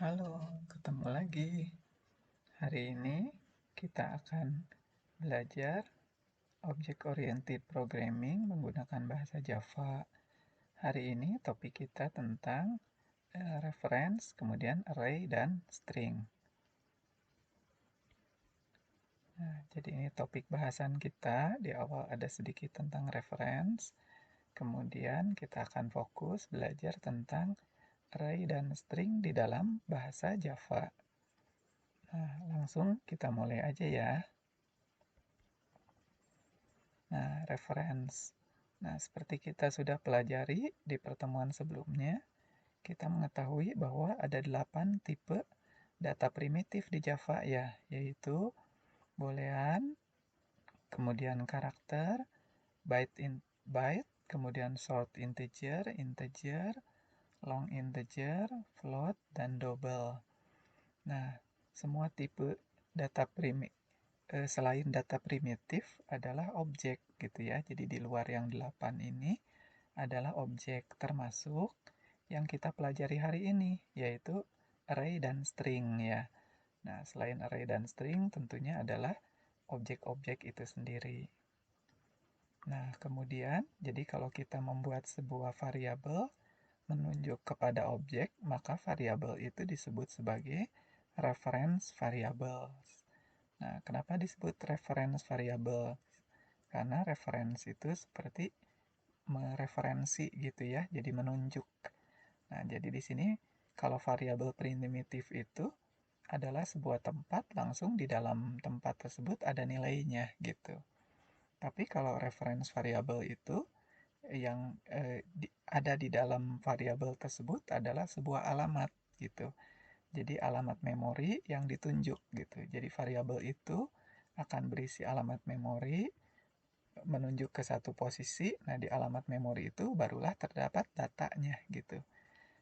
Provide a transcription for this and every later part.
Halo, ketemu lagi. Hari ini kita akan belajar Object Oriented Programming menggunakan bahasa Java. Hari ini topik kita tentang reference, kemudian array dan string. Nah, jadi ini topik bahasan kita. Di awal ada sedikit tentang reference, kemudian kita akan fokus belajar tentang array dan string di dalam bahasa Java. Nah, langsung kita mulai aja ya. Nah, reference. Nah, seperti kita sudah pelajari di pertemuan sebelumnya, kita mengetahui bahwa ada 8 tipe data primitif di Java ya, yaitu boolean, kemudian karakter, byte, kemudian short integer, integer, long integer, float, dan double. Nah, semua tipe data primitif selain data primitif adalah objek gitu ya. Jadi di luar yang 8 ini adalah objek termasuk yang kita pelajari hari ini, yaitu array dan string ya. Nah, selain array dan string tentunya adalah objek-objek itu sendiri. Nah, kemudian jadi kalau kita membuat sebuah variabel menunjuk kepada objek, maka variabel itu disebut sebagai reference variables. Nah, kenapa disebut reference variable? Karena reference itu seperti mereferensi gitu ya, jadi menunjuk. Nah, jadi di sini kalau variabel primitif itu adalah sebuah tempat, langsung di dalam tempat tersebut ada nilainya gitu. Tapi kalau reference variable itu yang ada di dalam variabel tersebut adalah sebuah alamat gitu. Jadi alamat memori yang ditunjuk gitu. Jadi variabel itu akan berisi alamat memori menunjuk ke satu posisi. Nah, di alamat memori itu barulah terdapat datanya gitu.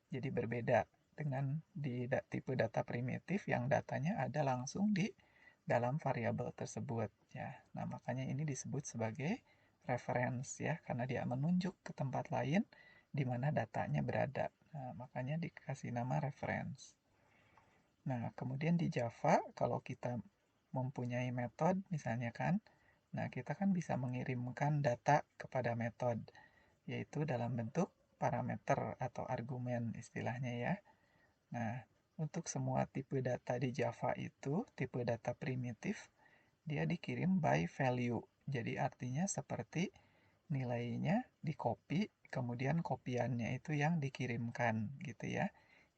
Jadi berbeda dengan di tipe data primitif yang datanya ada langsung di dalam variabel tersebut ya. Nah, makanya ini disebut sebagai reference ya, karena dia menunjuk ke tempat lain di mana datanya berada. Nah, makanya dikasih nama reference. Nah, kemudian di Java, kalau kita mempunyai metode misalnya kan, nah kita kan bisa mengirimkan data kepada metode, yaitu dalam bentuk parameter atau argumen istilahnya ya. Nah, untuk semua tipe data di Java itu, tipe data primitif, dia dikirim by value. Jadi artinya seperti nilainya di copy, kemudian kopiannya itu yang dikirimkan gitu ya.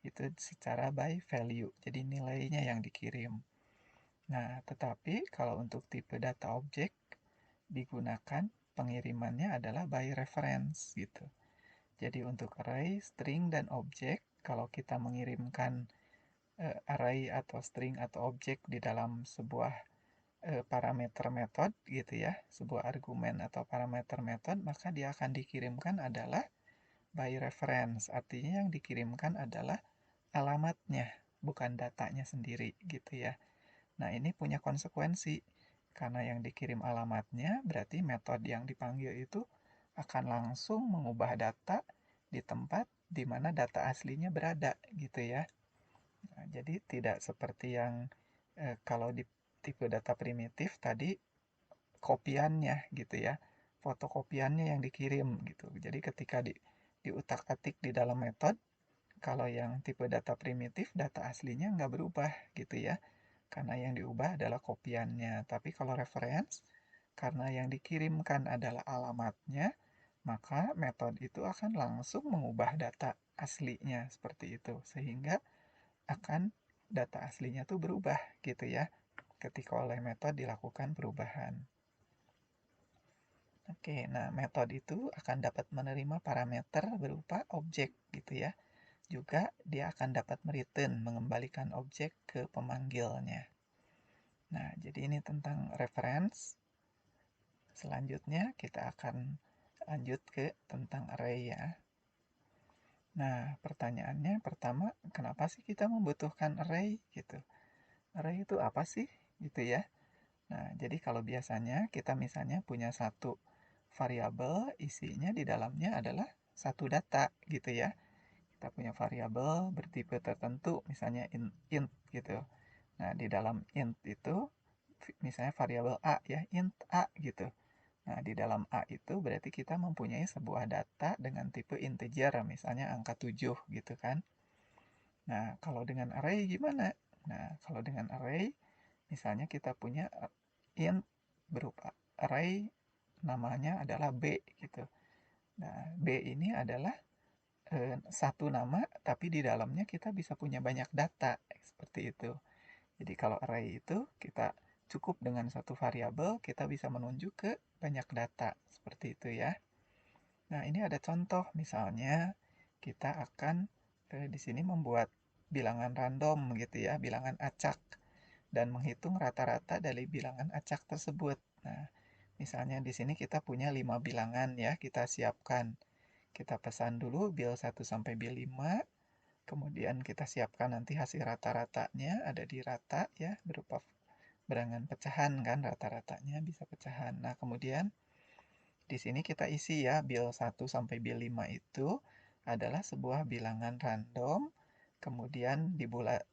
Itu secara by value, jadi nilainya yang dikirim. Nah, tetapi kalau untuk tipe data objek digunakan pengirimannya adalah by reference gitu. Jadi untuk array, string, dan objek, kalau kita mengirimkan array atau string atau objek di dalam sebuah parameter metode gitu ya, sebuah argumen atau parameter metode, maka dia akan dikirimkan adalah by reference. Artinya yang dikirimkan adalah alamatnya, bukan datanya sendiri gitu ya. Nah, ini punya konsekuensi. Karena yang dikirim alamatnya, berarti metode yang dipanggil itu akan langsung mengubah data di tempat di mana data aslinya berada gitu ya. Nah, jadi tidak seperti yang kalau di tipe data primitif tadi kopiannya gitu ya. Fotokopiannya yang dikirim gitu. Jadi ketika diutak-atik di dalam metode, kalau yang tipe data primitif, data aslinya nggak berubah gitu ya. Karena yang diubah adalah kopiannya. Tapi kalau reference, karena yang dikirimkan adalah alamatnya, maka metode itu akan langsung mengubah data aslinya seperti itu. Sehingga akan data aslinya tuh berubah gitu ya. Ketika oleh metode dilakukan perubahan. Oke, nah metode itu akan dapat menerima parameter berupa objek gitu ya. Juga dia akan dapat mereturn, mengembalikan objek ke pemanggilnya. Nah, jadi ini tentang reference. Selanjutnya kita akan lanjut ke tentang array ya. Nah, pertanyaannya pertama, kenapa sih kita membutuhkan array gitu? Array itu apa sih gitu ya? Nah, jadi kalau biasanya kita misalnya punya satu variabel, isinya di dalamnya adalah satu data gitu ya. kita punya variabel bertipe tertentu, misalnya int gitu. Nah, di dalam int itu misalnya variabel a ya, int a gitu. Nah, di dalam a itu berarti kita mempunyai sebuah data dengan tipe integer, misalnya angka 7 gitu kan. Nah, kalau dengan array gimana? Nah, kalau dengan array, misalnya kita punya int berupa array namanya adalah b gitu. Nah, b ini adalah satu nama, tapi di dalamnya kita bisa punya banyak data, seperti itu. Jadi kalau array itu kita cukup dengan satu variabel, kita bisa menunjuk ke banyak data, seperti itu ya. Nah, ini ada contoh, misalnya kita akan di sini membuat bilangan random gitu ya, bilangan acak, dan menghitung rata-rata dari bilangan acak tersebut. Nah, misalnya di sini kita punya 5 bilangan ya, kita siapkan. Kita pesan dulu bil 1 sampai bil 5, kemudian kita siapkan nanti hasil rata-ratanya ada di rata ya, berupa bilangan pecahan kan, rata-ratanya bisa pecahan. Nah, kemudian di sini kita isi ya, bil 1 sampai bil 5 itu adalah sebuah bilangan random, kemudian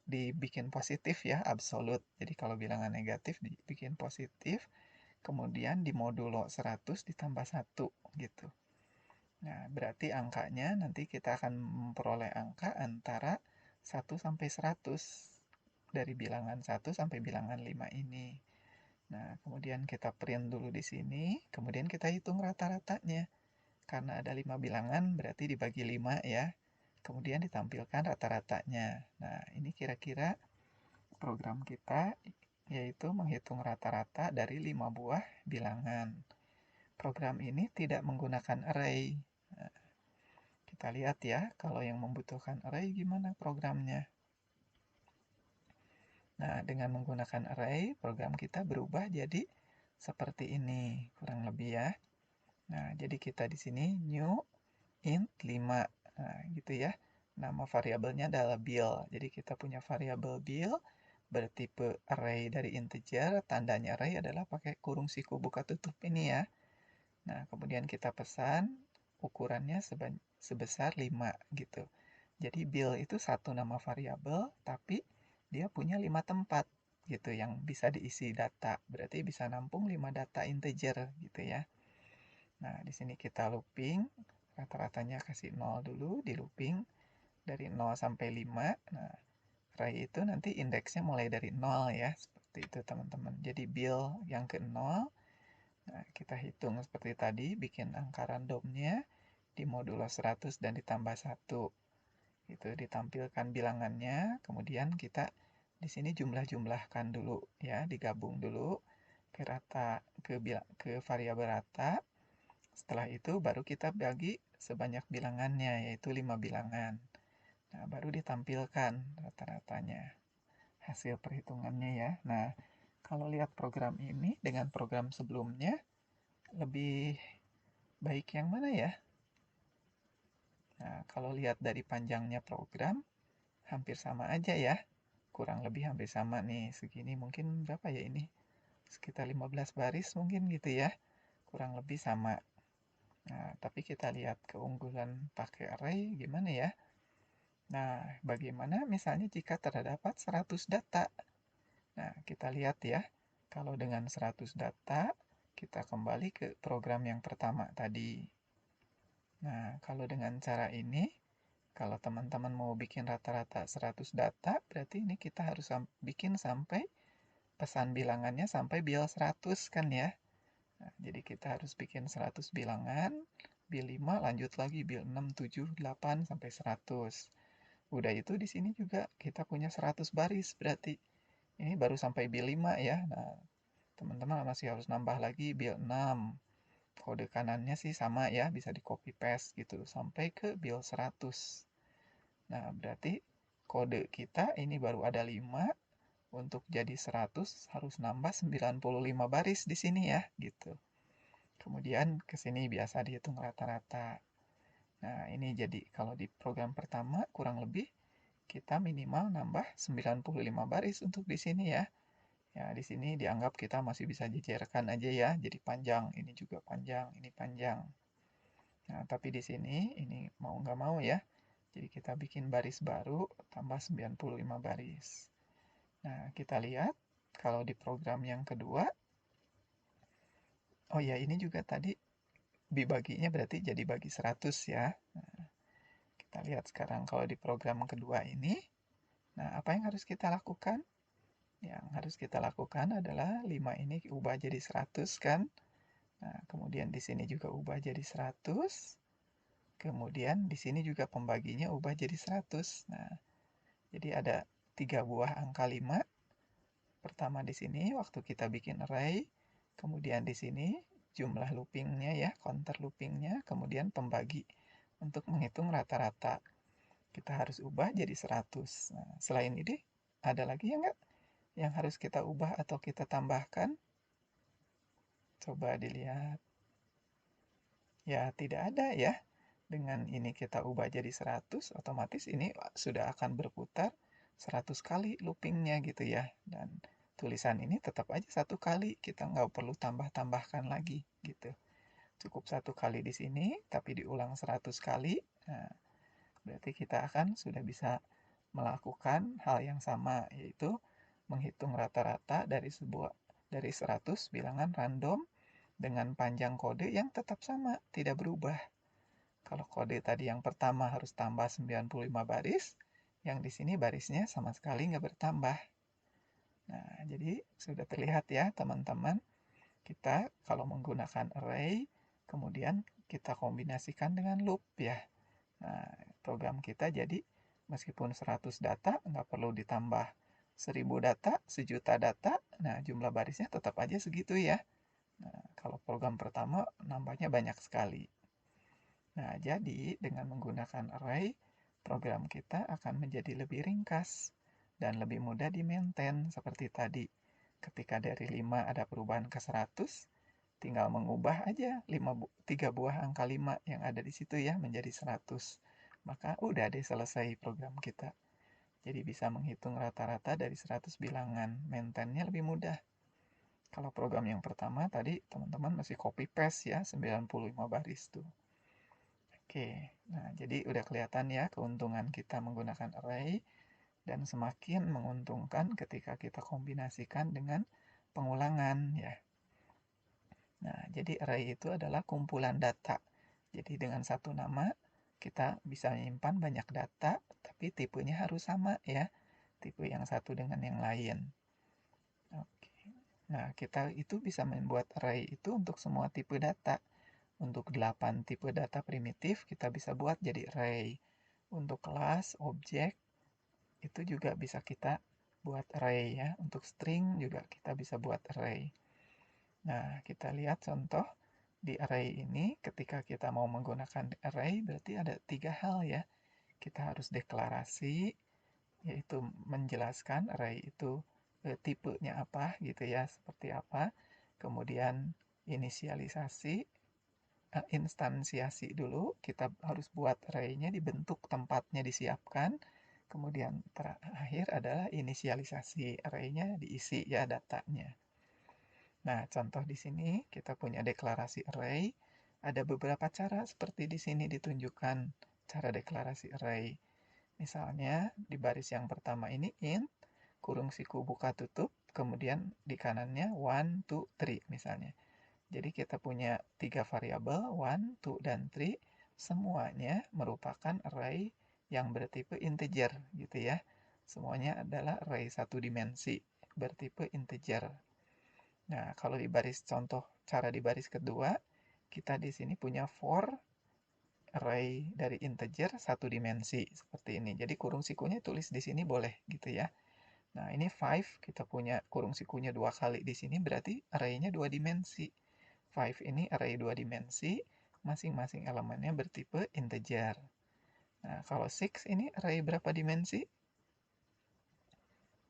dibikin positif ya, absolut. Jadi kalau bilangan negatif dibikin positif, kemudian dimodulo 100 ditambah 1 gitu. Nah, berarti angkanya nanti kita akan memperoleh angka antara 1 sampai 100 dari bilangan 1 sampai bilangan 5 ini. Nah, kemudian kita print dulu di sini, kemudian kita hitung rata-ratanya. Karena ada 5 bilangan, berarti dibagi 5 ya. Kemudian ditampilkan rata-ratanya. Nah, ini kira-kira program kita, yaitu menghitung rata-rata dari 5 buah bilangan. Program ini tidak menggunakan array. Nah, kita lihat ya, kalau yang membutuhkan array gimana programnya. Nah, dengan menggunakan array, program kita berubah jadi seperti ini, kurang lebih ya. Nah, jadi kita di sini new int 5. Nah, gitu ya. Nama variabelnya adalah bil. Jadi kita punya variabel bil bertipe array dari integer, tandanya array adalah pakai kurung siku buka tutup ini ya. Nah, kemudian kita pesan ukurannya sebesar 5 gitu. Jadi bil itu satu nama variabel, tapi dia punya 5 tempat gitu yang bisa diisi data. Berarti bisa nampung 5 data integer gitu ya. Nah, di sini kita looping, rata-ratanya kasih 0 dulu, di looping dari 0 sampai 5. Nah, array itu nanti indeksnya mulai dari 0 ya, seperti itu teman-teman. Jadi bil yang ke 0, nah, kita hitung seperti tadi, bikin angka randomnya, dimodulo 100 dan ditambah 1. Itu ditampilkan bilangannya, kemudian kita di sini jumlah-jumlahkan dulu ya, digabung dulu ke rata ke variabel rata. Setelah itu baru kita bagi sebanyak bilangannya, yaitu 5 bilangan. Nah, baru ditampilkan rata-ratanya, hasil perhitungannya ya. Nah, kalau lihat program ini dengan program sebelumnya, lebih baik yang mana ya? Nah, kalau lihat dari panjangnya program, hampir sama aja ya. Kurang lebih hampir sama nih, segini mungkin berapa ya ini? Sekitar 15 baris mungkin gitu ya. Kurang lebih sama. Nah, tapi kita lihat keunggulan pakai array gimana ya? Nah, bagaimana misalnya jika terdapat 100 data? Nah, kita lihat ya. Kalau dengan 100 data, kita kembali ke program yang pertama tadi. Nah, kalau dengan cara ini, kalau teman-teman mau bikin rata-rata 100 data, berarti ini kita harus bikin sampai pesan bilangannya sampai bil 100 kan ya. Nah, jadi kita harus bikin 100 bilangan, bil 5 lanjut lagi bil 6, 7, 8 sampai 100. Udah itu di sini juga kita punya 100 baris berarti. Ini baru sampai bil 5 ya. Nah, teman-teman masih harus nambah lagi bil 6. Kode kanannya sih sama ya, bisa di copy paste gitu sampai ke bil 100. Nah, berarti kode kita ini baru ada 5, untuk jadi 100 harus nambah 95 baris di sini ya, gitu. Kemudian ke sini biasa dihitung rata-rata. Nah, ini jadi kalau di program pertama kurang lebih kita minimal nambah 95 baris untuk di sini ya. Ya, di sini dianggap kita masih bisa jejerkan aja ya, jadi panjang, ini juga panjang, ini panjang. Nah, tapi di sini ini mau nggak mau ya, Jadi kita bikin baris baru tambah 95 baris. Nah, kita lihat kalau di program yang kedua, oh ya ini juga tadi dibaginya berarti jadi bagi 100 ya. Nah, kita lihat sekarang kalau di program kedua ini, nah apa yang harus kita lakukan? Yang harus kita lakukan adalah 5 ini ubah jadi 100 kan. Nah, kemudian di sini juga ubah jadi 100. Kemudian di sini juga pembaginya ubah jadi 100. Nah, jadi ada 3 buah angka 5. Pertama di sini waktu kita bikin array, kemudian di sini jumlah loopingnya ya, counter loopingnya, kemudian pembagi untuk menghitung rata-rata. Kita harus ubah jadi 100. Nah, selain ini, ada lagi ya nggak yang harus kita ubah atau kita tambahkan? Coba dilihat. Ya, tidak ada ya. Dengan ini kita ubah jadi 100, otomatis ini sudah akan berputar 100 kali loopingnya gitu ya. Dan tulisan ini tetap aja satu kali, kita nggak perlu tambah-tambahkan lagi gitu. Cukup satu kali di sini, tapi diulang 100 kali. Nah, berarti kita akan sudah bisa melakukan hal yang sama, yaitu menghitung rata-rata dari 100 bilangan random dengan panjang kode yang tetap sama, tidak berubah. Kalau kode tadi yang pertama harus tambah 95 baris, yang di sini barisnya sama sekali nggak bertambah. Nah, jadi sudah terlihat ya teman-teman, kita kalau menggunakan array, kemudian kita kombinasikan dengan loop ya. Nah, program kita jadi meskipun 100 data, nggak perlu ditambah 1000 data, 1.000.000 data, nah jumlah barisnya tetap aja segitu ya. Nah, kalau program pertama nambahnya banyak sekali. Nah, jadi dengan menggunakan array, program kita akan menjadi lebih ringkas dan lebih mudah di-maintain seperti tadi. Ketika dari 5 ada perubahan ke 100, tinggal mengubah aja 3 buah angka 5 yang ada di situ ya menjadi 100. Maka udah deh selesai program kita. Jadi bisa menghitung rata-rata dari 100 bilangan. Maintainnya lebih mudah. Kalau program yang pertama tadi teman-teman masih copy paste ya 95 baris tuh. Oke, nah jadi udah kelihatan ya keuntungan kita menggunakan array dan semakin menguntungkan ketika kita kombinasikan dengan pengulangan ya. Nah, jadi array itu adalah kumpulan data. Jadi dengan satu nama kita bisa menyimpan banyak data, tapi tipenya harus sama ya. Tipe yang satu dengan yang lain. Oke. Nah, kita itu bisa membuat array itu untuk semua tipe data. Untuk 8 tipe data primitif kita bisa buat jadi array. Untuk kelas, objek, itu juga bisa kita buat array ya. Untuk string juga kita bisa buat array. Nah, kita lihat contoh di array ini. Ketika kita mau menggunakan array berarti ada 3 hal ya. Kita harus deklarasi, yaitu menjelaskan array itu tipenya apa gitu ya, seperti apa. Kemudian inisialisasi, instansiasi dulu, kita harus buat array-nya dibentuk, tempatnya disiapkan. Kemudian terakhir adalah inisialisasi, array-nya diisi ya datanya. Nah, contoh di sini kita punya deklarasi array. Ada beberapa cara seperti di sini ditunjukkan cara deklarasi array. Misalnya di baris yang pertama ini int, kurung siku buka tutup, kemudian di kanannya 1, 2, 3 misalnya. Jadi kita punya 3 variabel, 1, 2, dan 3, semuanya merupakan array yang bertipe integer gitu ya. Semuanya adalah array satu dimensi bertipe integer. Nah, kalau di baris contoh cara di baris kedua, kita di sini punya for array dari integer satu dimensi seperti ini. Jadi kurung sikunya tulis di sini boleh gitu ya. Nah, ini 5 kita punya kurung sikunya 2 kali di sini berarti array-nya 2 dimensi. 5 ini array 2 dimensi, masing-masing elemennya bertipe integer. Nah, kalau 6 ini array berapa dimensi?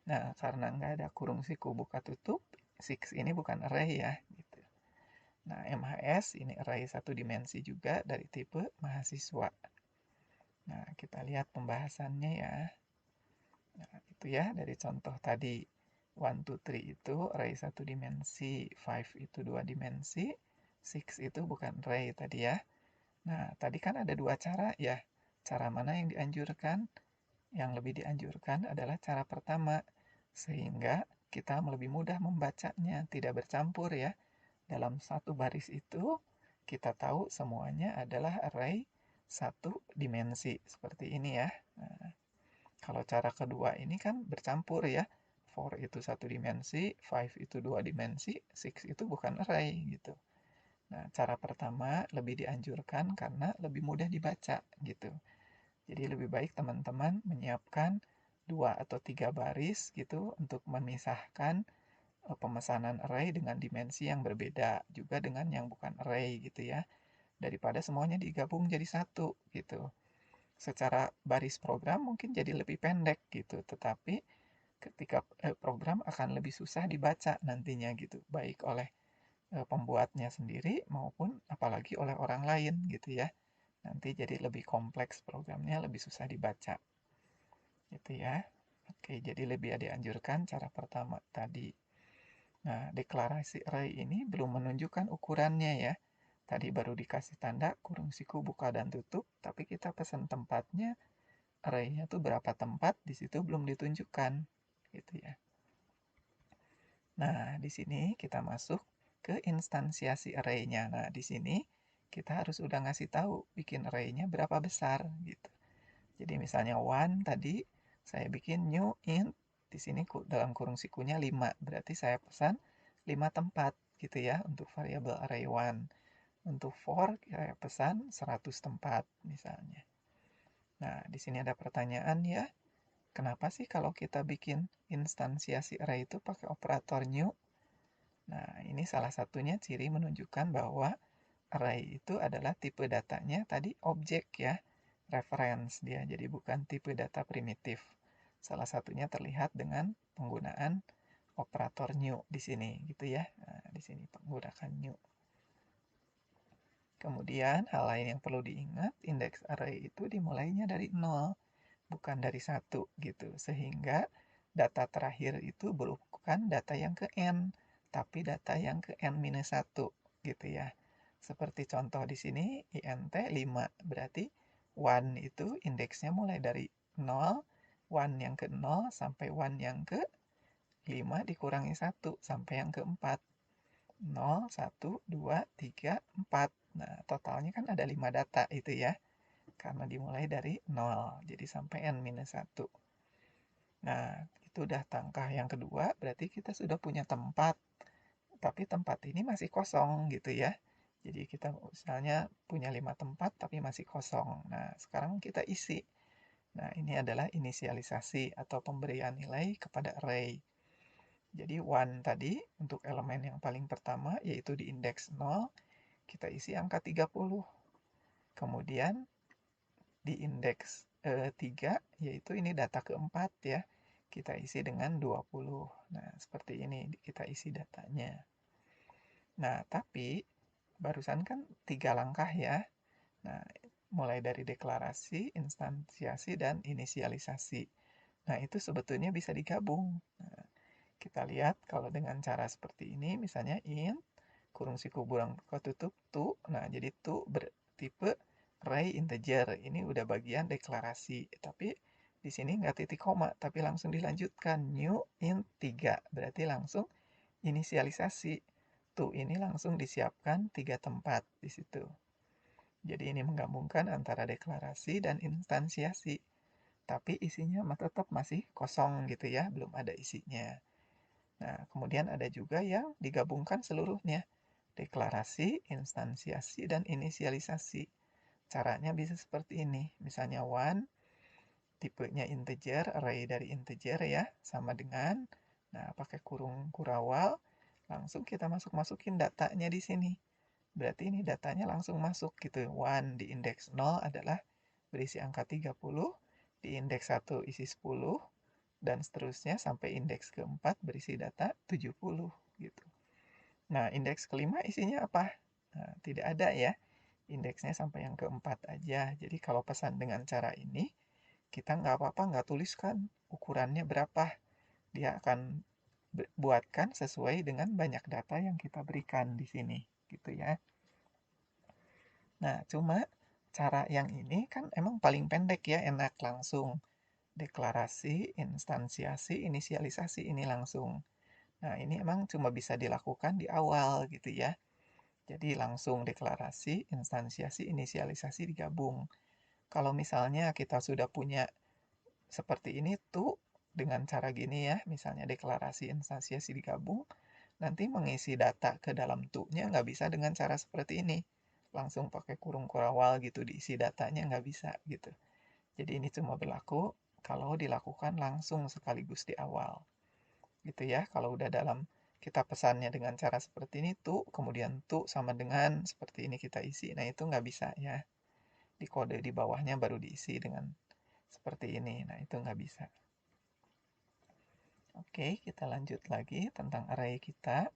Nah, karena nggak ada kurung siku buka tutup, 6 ini bukan array ya. Gitu. Nah, MHS ini array satu dimensi juga dari tipe mahasiswa. Nah, kita lihat pembahasannya ya. Nah, itu ya dari contoh tadi. 1, 2, 3 itu array satu dimensi, 5 itu 2 dimensi, 6 itu bukan array tadi ya. Nah, tadi kan ada 2 cara ya Cara mana yang dianjurkan? Yang lebih dianjurkan adalah cara pertama, sehingga kita lebih mudah membacanya, tidak bercampur ya. Dalam satu baris itu, kita tahu semuanya adalah array satu dimensi, seperti ini ya. Nah, kalau cara kedua ini kan bercampur ya. 4 itu satu dimensi, 5 itu dua dimensi, 6 itu bukan array gitu. Nah, cara pertama lebih dianjurkan karena lebih mudah dibaca gitu. Jadi lebih baik teman-teman menyiapkan 2 atau 3 baris gitu untuk memisahkan pemesanan array dengan dimensi yang berbeda, juga dengan yang bukan array gitu ya. Daripada semuanya digabung jadi satu gitu. Secara baris program mungkin jadi lebih pendek gitu, tetapi ketika program akan lebih susah dibaca nantinya gitu, baik oleh pembuatnya sendiri maupun apalagi oleh orang lain gitu ya. Nanti jadi lebih kompleks programnya, lebih susah dibaca. Gitu ya. Oke, jadi lebih dianjurkan cara pertama tadi. Nah, deklarasi array ini belum menunjukkan ukurannya ya. Tadi baru dikasih tanda kurung siku buka dan tutup, tapi kita pesan tempatnya, array-nya tuh berapa tempat, di situ belum ditunjukkan. Gitu ya. Nah, di sini kita masuk ke instansiasi array-nya. Nah, di sini kita harus udah ngasih tahu bikin array-nya berapa besar gitu. Jadi misalnya one tadi saya bikin new int, di sini dalam kurung sikunya 5, berarti saya pesan 5 tempat gitu ya untuk variabel array one. Untuk for saya pesan 100 tempat misalnya. Nah, di sini ada pertanyaan ya. Kenapa sih kalau kita bikin instansiasi array itu pakai operator new? Nah, ini salah satunya ciri menunjukkan bahwa array itu adalah tipe datanya tadi objek ya, reference dia, jadi bukan tipe data primitif. Salah satunya terlihat dengan penggunaan operator new di sini gitu ya. Nah, di sini menggunakan new. Kemudian hal lain yang perlu diingat, indeks array itu dimulainya dari 0, bukan dari 1 gitu. Sehingga data terakhir itu bukan data yang ke n, tapi data yang ke n-1 gitu ya. Seperti contoh di sini, int 5, berarti 1 itu indeksnya mulai dari 0, 1 yang ke 0 sampai 1 yang ke 5 dikurangi 1 sampai yang keempat. 0, 1, 2, 3, 4. Nah, totalnya kan ada 5 data itu ya. Karena dimulai dari 0, jadi sampai n-1. Nah, itu udah langkah yang kedua, berarti kita sudah punya tempat. Tapi tempat ini masih kosong gitu ya. Jadi kita misalnya punya 5 tempat tapi masih kosong. Nah, sekarang kita isi. Nah, ini adalah inisialisasi atau pemberian nilai kepada array. Jadi one tadi untuk elemen yang paling pertama yaitu di indeks 0, kita isi angka 30. Kemudian di indeks 3 yaitu ini data keempat ya. Kita isi dengan 20. Nah, seperti ini kita isi datanya. Nah, tapi barusan kan 3 langkah ya. Nah, mulai dari deklarasi, instansiasi, dan inisialisasi. Nah, itu sebetulnya bisa digabung. Nah, kita lihat kalau dengan cara seperti ini, misalnya int, kurung siku burang ketutup, to. Nah, jadi to bertipe array integer. Ini udah bagian deklarasi. Tapi di sini nggak titik koma, tapi langsung dilanjutkan. New int 3, berarti langsung inisialisasi. To ini langsung disiapkan 3 tempat di situ. Jadi ini menggabungkan antara deklarasi dan instansiasi. Tapi isinya tetap masih kosong gitu ya, belum ada isinya. Nah, kemudian ada juga yang digabungkan seluruhnya. Deklarasi, instansiasi, dan inisialisasi. Caranya bisa seperti ini. Misalnya one, tipenya integer, array dari integer ya, sama dengan, nah pakai kurung kurawal, langsung kita masukin datanya di sini. Berarti ini datanya langsung masuk gitu. One di indeks 0 adalah berisi angka 30, di indeks 1 isi 10, dan seterusnya sampai indeks keempat berisi data 70 gitu. Nah, indeks kelima isinya apa? Nah, tidak ada ya. Indeksnya sampai yang keempat aja. Jadi kalau pesan dengan cara ini, kita nggak apa-apa nggak tuliskan ukurannya berapa. Dia akan buatkan sesuai dengan banyak data yang kita berikan di sini. Gitu ya. Nah, cuma cara yang ini kan emang paling pendek ya, enak langsung. Deklarasi, instansiasi, inisialisasi ini langsung. Nah, ini emang cuma bisa dilakukan di awal gitu ya. Jadi langsung deklarasi, instansiasi, inisialisasi digabung. Kalau misalnya kita sudah punya seperti ini tuh dengan cara gini ya, misalnya deklarasi, instansiasi digabung, nanti mengisi data ke dalam tuh-nya nggak bisa dengan cara seperti ini. Langsung pakai kurung kurawal gitu diisi datanya nggak bisa gitu. Jadi ini cuma berlaku kalau dilakukan langsung sekaligus di awal. Gitu ya, kalau udah dalam kita pesannya dengan cara seperti ini tuh, kemudian tuh sama dengan seperti ini kita isi. Nah itu nggak bisa ya. Di kode di bawahnya baru diisi dengan seperti ini. Nah itu nggak bisa. Oke, kita lanjut lagi tentang array kita.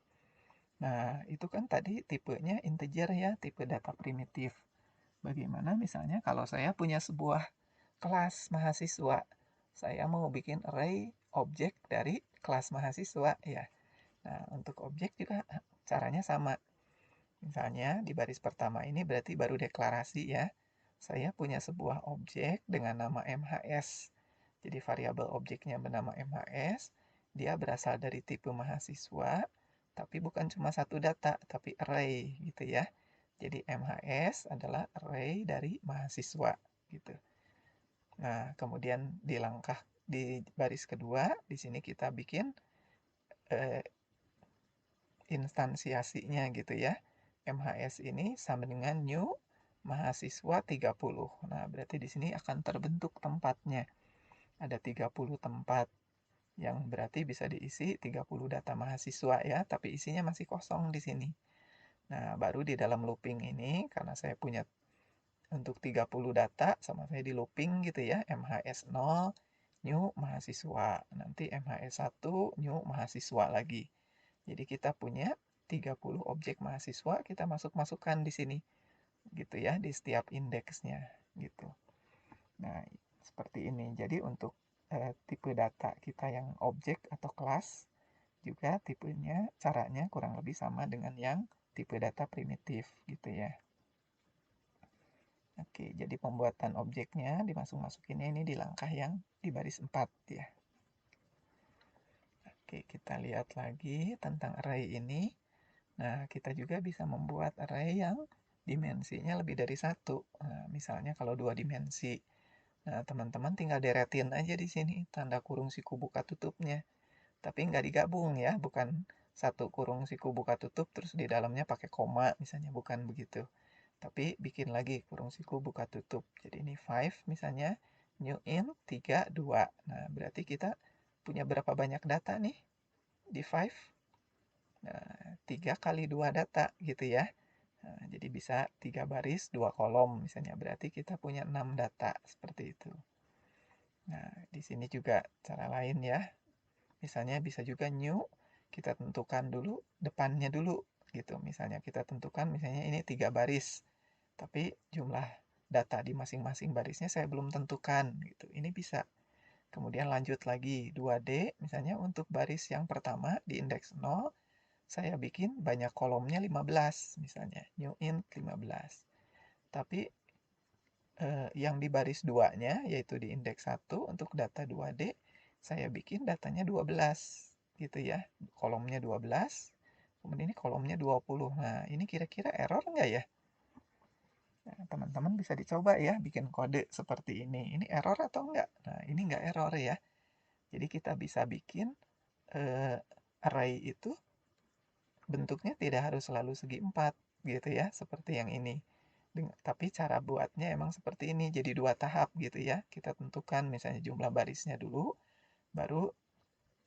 Nah, itu kan tadi tipenya integer ya, tipe data primitif. Bagaimana misalnya kalau saya punya sebuah kelas mahasiswa, saya mau bikin array objek dari kelas mahasiswa ya. Nah, untuk objek juga caranya sama. Misalnya di baris pertama ini berarti baru deklarasi ya. Saya punya sebuah objek dengan nama MHS. Jadi variabel objeknya bernama MHS. Dia berasal dari tipe mahasiswa, tapi bukan cuma satu data, tapi array gitu ya. Jadi MHS adalah array dari mahasiswa gitu. Nah, kemudian di baris kedua, di sini kita bikin eh, instansiasinya gitu ya. MHS ini sama dengan new mahasiswa 30. Nah, berarti di sini akan terbentuk tempatnya. Ada 30 tempat yang berarti bisa diisi 30 data mahasiswa ya, tapi isinya masih kosong di sini. Nah, baru di dalam looping ini karena saya punya untuk 30 data sama saya di looping gitu ya, MHS 0 new mahasiswa, nanti MHS 1 new mahasiswa lagi. Jadi kita punya 30 objek mahasiswa, kita masukkan di sini gitu ya, di setiap indeksnya gitu. Nah, seperti ini. Jadi untuk tipe data kita yang objek atau kelas juga tipenya caranya kurang lebih sama dengan yang tipe data primitif gitu ya. Oke, jadi pembuatan objeknya dimasuk-masukinnya ini di langkah yang di baris 4 ya. Oke, kita lihat lagi tentang array ini. Nah, kita juga bisa membuat array yang dimensinya lebih dari satu. Nah, misalnya kalau 2 dimensi. Nah, teman-teman tinggal deretin aja di sini tanda kurung siku buka tutupnya. Tapi nggak digabung ya, bukan satu kurung siku buka tutup terus di dalamnya pakai koma misalnya, bukan begitu. Tapi bikin lagi kurung siku buka tutup. Jadi ini 5 misalnya, new in 3, 2. Nah, berarti kita punya berapa banyak data nih di 5? Nah, 3 kali 2 data gitu ya. Nah, jadi bisa 3 baris, 2 kolom misalnya. Berarti kita punya 6 data seperti itu. Nah, di sini juga cara lain ya. Misalnya bisa juga new, kita tentukan dulu depannya dulu gitu. Misalnya kita tentukan misalnya ini 3 baris. Tapi jumlah data di masing-masing barisnya saya belum tentukan gitu. Ini bisa. Kemudian lanjut lagi 2D, misalnya untuk baris yang pertama di indeks 0, saya bikin banyak kolomnya 15 misalnya, new int 15. Tapi yang di baris 2-nya, yaitu di indeks 1 untuk data 2D, saya bikin datanya 12 gitu ya. Kolomnya 12, kemudian ini kolomnya 20. Nah, ini kira-kira error nggak ya? Nah, teman-teman bisa dicoba ya bikin kode seperti ini. Ini error atau enggak? Nah, ini enggak error ya. Jadi kita bisa bikin array itu bentuknya tidak harus selalu segi 4 gitu ya, seperti yang ini. Tapi cara buatnya emang seperti ini, jadi 2 tahap gitu ya. Kita tentukan misalnya jumlah barisnya dulu, baru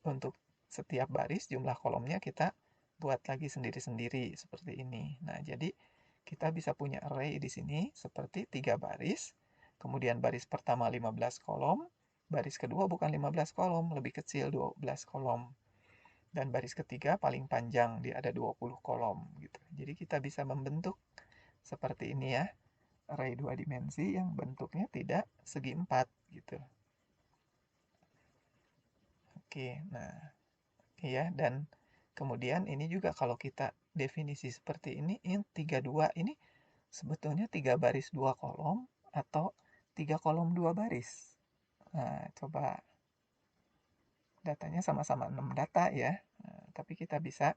untuk setiap baris jumlah kolomnya kita buat lagi sendiri-sendiri seperti ini. Nah, jadi kita bisa punya array di sini seperti 3 baris, kemudian baris pertama 15 kolom, baris kedua bukan 15 kolom, lebih kecil 12 kolom. Dan baris ketiga paling panjang, dia ada 20 kolom gitu. Jadi kita bisa membentuk seperti ini ya, array 2 dimensi yang bentuknya tidak segi 4 gitu. Oke, nah iya, dan kemudian ini juga kalau kita definisi seperti ini, int 32 ini sebetulnya 3 baris 2 kolom atau 3 kolom 2 baris. Nah, coba datanya sama-sama 6 data ya. Nah, tapi kita bisa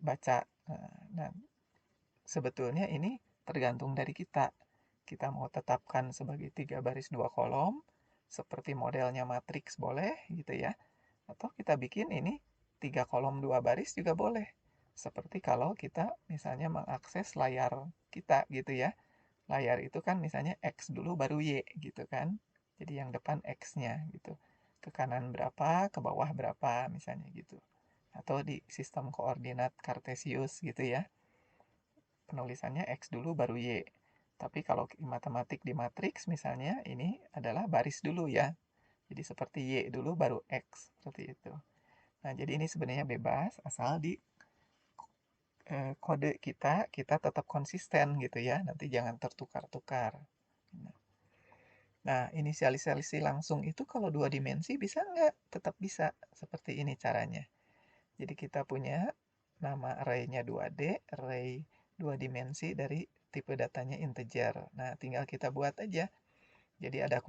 baca. Nah, sebetulnya ini tergantung dari kita. Kita mau tetapkan sebagai 3 baris 2 kolom, seperti modelnya matriks boleh gitu ya. Atau kita bikin ini 3 kolom 2 baris juga boleh. Seperti kalau kita misalnya mengakses layar kita gitu ya. Layar itu kan misalnya X dulu baru Y gitu kan. Jadi yang depan X-nya gitu. Ke kanan berapa, ke bawah berapa misalnya gitu. Atau di sistem koordinat Kartesius gitu ya. Penulisannya X dulu baru Y. Tapi kalau matematik di matriks misalnya ini adalah baris dulu ya. Jadi seperti Y dulu baru X, seperti itu. Nah, jadi ini sebenarnya bebas asal di kode kita tetap konsisten gitu ya. Nanti jangan tertukar-tukar. Nah, inisialisasi langsung itu kalau 2 dimensi bisa nggak? Tetap bisa. Seperti ini caranya. Jadi kita punya nama array-nya 2D, array 2 dimensi dari tipe datanya integer. Nah, tinggal kita buat aja. Jadi ada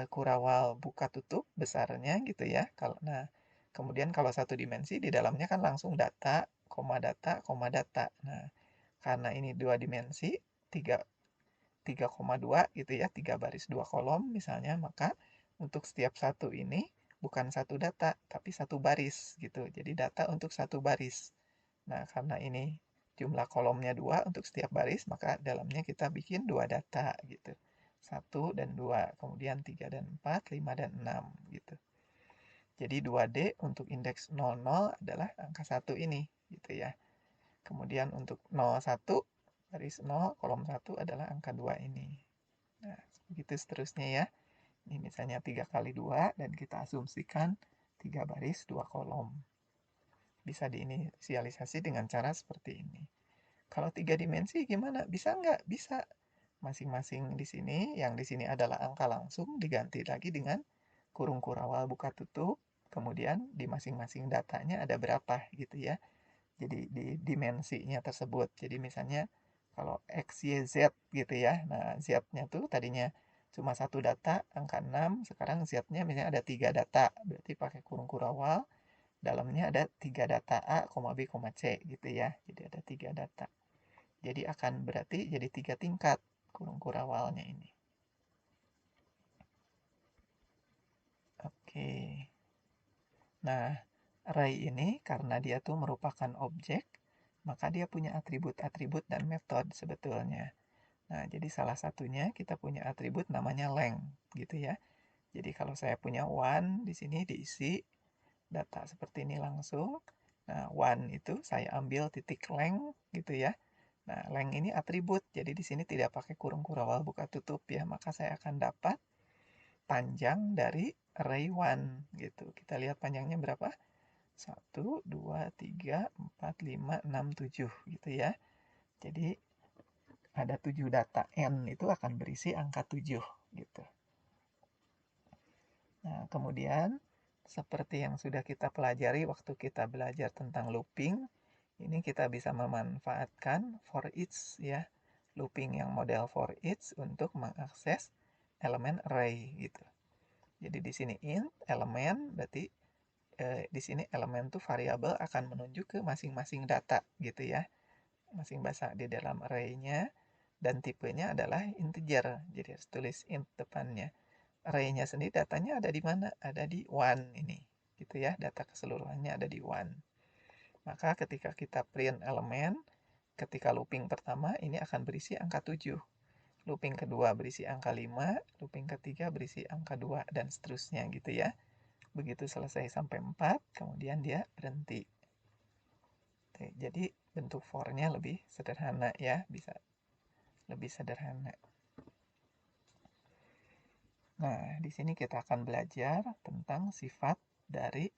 kurawal buka tutup besarnya gitu ya. Nah, kemudian kalau 1 dimensi di dalamnya kan langsung data, koma data, koma data. Nah, karena ini 2 dimensi, 3,2 gitu ya, 3 baris 2 kolom misalnya, maka untuk setiap satu ini bukan satu data, tapi satu baris gitu. Jadi data untuk satu baris. Nah, karena ini jumlah kolomnya 2 untuk setiap baris, maka dalamnya kita bikin 2 data gitu. 1 dan 2, kemudian 3 dan 4, 5 dan 6 gitu. Jadi 2D untuk indeks 00 adalah angka 1 ini gitu ya. Kemudian untuk 01 baris 0 kolom 1 adalah angka 2 ini. Nah, begitu seterusnya ya. Ini misalnya 3 kali 2 dan kita asumsikan 3 baris 2 kolom. Bisa diinisialisasi dengan cara seperti ini. Kalau 3 dimensi gimana? Bisa nggak? Bisa. Masing-masing di sini, yang di sini adalah angka langsung, diganti lagi dengan kurung kurawal buka tutup. Kemudian di masing-masing datanya ada berapa gitu ya. Jadi di dimensinya tersebut. Jadi misalnya kalau X, Y, Z gitu ya. Nah, Z-nya tuh tadinya cuma satu data, angka 6. Sekarang Z-nya misalnya ada 3 data. Berarti pakai kurung kurawal. Dalamnya ada 3 data A, B, C gitu ya. Jadi ada 3 data. Jadi akan berarti jadi 3 tingkat kurung kurawalnya ini. Oke. Nah, array ini karena dia tuh merupakan objek, maka dia punya atribut-atribut dan metode sebetulnya. Nah, jadi salah satunya kita punya atribut namanya length, gitu ya. Jadi kalau saya punya one, di sini diisi data seperti ini langsung. Nah, one itu saya ambil titik length, gitu ya. Nah, length ini atribut, jadi di sini tidak pakai kurung kurawal buka tutup ya, maka saya akan dapat panjang dari array one, gitu. Kita lihat panjangnya berapa? 1, 2, 3, 4, 5, 6, 7, gitu ya. Jadi ada 7 data N itu akan berisi angka 7 gitu. Nah, kemudian seperti yang sudah kita pelajari waktu kita belajar tentang looping, ini kita bisa memanfaatkan for each ya. Looping yang model for each untuk mengakses elemen array gitu. Jadi di sini int elemen berarti di sini elemen tuh variabel akan menunjuk ke masing-masing data gitu ya. Masing bahasa di dalam array-nya dan tipenya adalah integer. Jadi harus tulis int depannya. Array-nya sendiri datanya ada di mana? Ada di one ini. Gitu ya, data keseluruhannya ada di one. Maka ketika kita print elemen, ketika looping pertama ini akan berisi angka 7. Looping kedua berisi angka 5, looping ketiga berisi angka 2 dan seterusnya gitu ya. Begitu selesai sampai 4, kemudian dia berhenti. Jadi bentuk for-nya lebih sederhana ya, bisa lebih sederhana. Nah, di sini kita akan belajar tentang sifat dari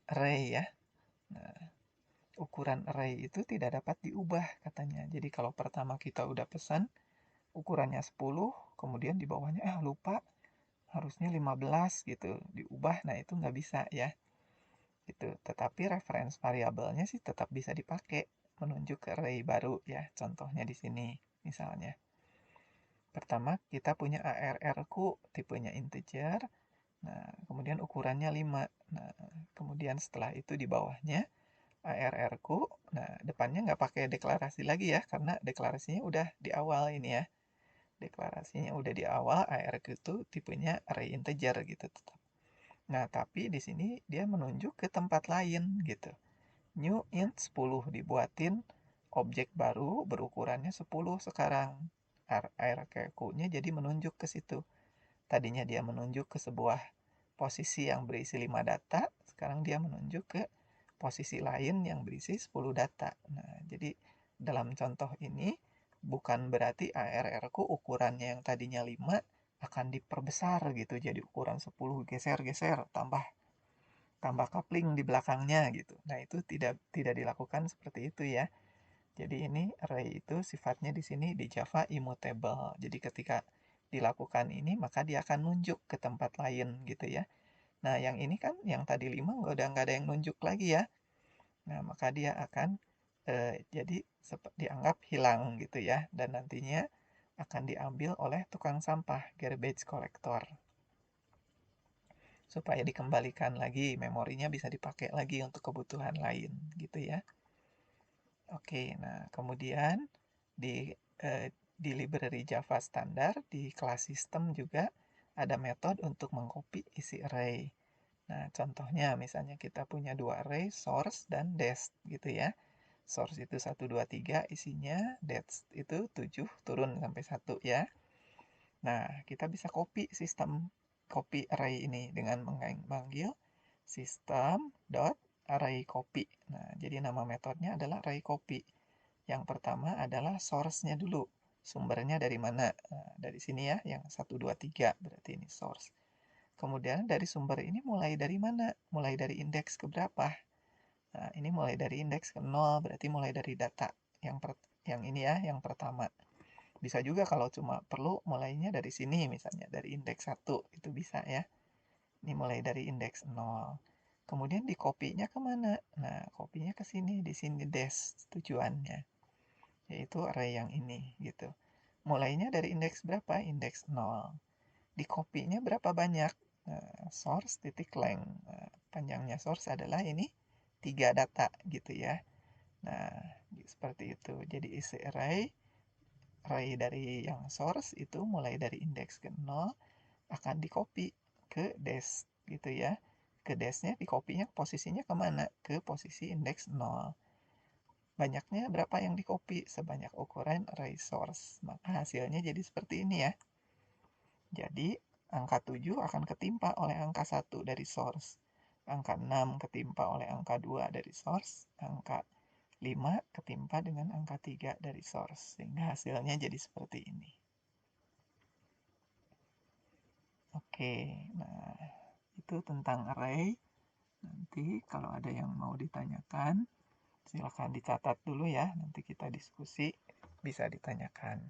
array ya. Nah, ukuran array itu tidak dapat diubah katanya. Jadi kalau pertama kita udah pesan ukurannya 10, kemudian di bawahnya lupa harusnya 15 gitu, diubah. Nah, itu nggak bisa ya. Gitu. Tetapi reference variabelnya sih tetap bisa dipakai. menunjuk ke array baru ya. Contohnya di sini misalnya. Pertama kita punya ARR-ku tipenya integer. Nah, kemudian ukurannya 5. Nah, kemudian setelah itu di bawahnya ARR-ku, nah depannya nggak pakai deklarasi lagi ya, karena deklarasinya udah di awal ini ya. Deklarasinya udah di awal, ARR itu tipenya array integer gitu tetap. Nah, tapi di sini dia menunjuk ke tempat lain gitu. New int 10 dibuatin objek baru berukurannya 10 sekarang. ARR-nya jadi menunjuk ke situ. Tadinya dia menunjuk ke sebuah posisi yang berisi 5 data, sekarang dia menunjuk ke posisi lain yang berisi 10 data. Nah, jadi dalam contoh ini bukan berarti ARR-ku ukurannya yang tadinya 5 akan diperbesar gitu jadi ukuran 10, geser-geser, tambah coupling di belakangnya gitu. Nah, itu tidak dilakukan seperti itu ya. Jadi ini array itu sifatnya di sini di Java immutable. Jadi ketika dilakukan ini maka dia akan nunjuk ke tempat lain gitu ya. Nah, yang ini kan yang tadi 5 udah nggak ada yang nunjuk lagi ya. Nah, maka dia akan jadi dianggap hilang gitu ya. Dan nantinya akan diambil oleh tukang sampah, garbage collector. Supaya dikembalikan lagi, memorinya bisa dipakai lagi untuk kebutuhan lain gitu ya. Oke, nah kemudian di, di library Java standar, di kelas sistem juga ada metode untuk mengcopy isi array. Nah, contohnya misalnya kita punya dua array, source dan dest gitu ya. Source itu 1, 2, 3 isinya, dest itu 7 turun sampai 1 ya. Nah, kita bisa copy array ini dengan memanggil system.arrayCopy. Nah, jadi nama metodenya adalah arrayCopy. Yang pertama adalah source-nya dulu. Sumbernya dari mana? Nah, dari sini ya, yang 1, 2, 3 berarti ini source. Kemudian dari sumber ini mulai dari mana? Mulai dari indeks ke berapa? Nah, ini mulai dari indeks ke 0, berarti mulai dari data yang ini ya, yang pertama. Bisa juga kalau cuma perlu mulainya dari sini, misalnya dari indeks 1, itu bisa ya. Ini mulai dari indeks 0. Kemudian di copy-nya kemana? Nah, copy-nya ke sini, di sini dash tujuannya, yaitu array yang ini gitu. Mulainya dari indeks berapa? Indeks 0. Di copy-nya berapa banyak? Source titik length. Panjangnya source adalah ini 3 data gitu ya. Nah, seperti itu. Jadi isi array dari yang source itu mulai dari indeks ke 0 akan di copy ke dash gitu ya. Ke dashnya di copy-nya posisinya kemana? Ke posisi indeks 0. Banyaknya berapa yang di copy? Sebanyak ukuran array source. Maka hasilnya jadi seperti ini ya. Jadi angka 7 akan ketimpa oleh angka 1 dari source. Angka 6 ketimpa oleh angka 2 dari source. Angka 5 ketimpa dengan angka 3 dari source. Sehingga hasilnya jadi seperti ini. Oke, nah itu tentang array. Nanti kalau ada yang mau ditanyakan, silakan dicatat dulu ya. Nanti kita diskusi, bisa ditanyakan.